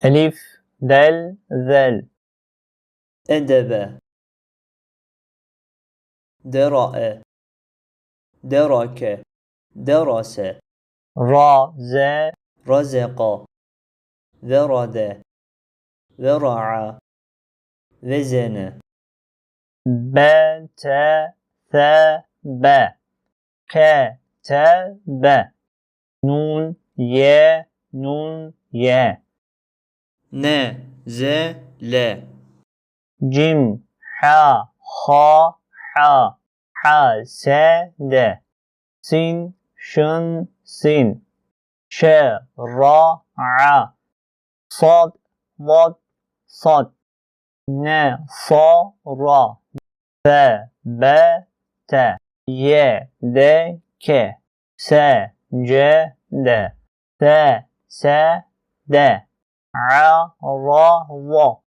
Elif, del, zel. أدب درأ درك درس Ra, ze, رزق ذرد ذرع وزن be, te, the, be. Ke, te, be. Nun, ye, nun, ye. نزل Cim, ha, ha, ha. Hasede. Sin, şın, sin. Şera'a. Sad, vad, sad. Nesara. Sebete. Yedeke. Secde. Sesede. Arava.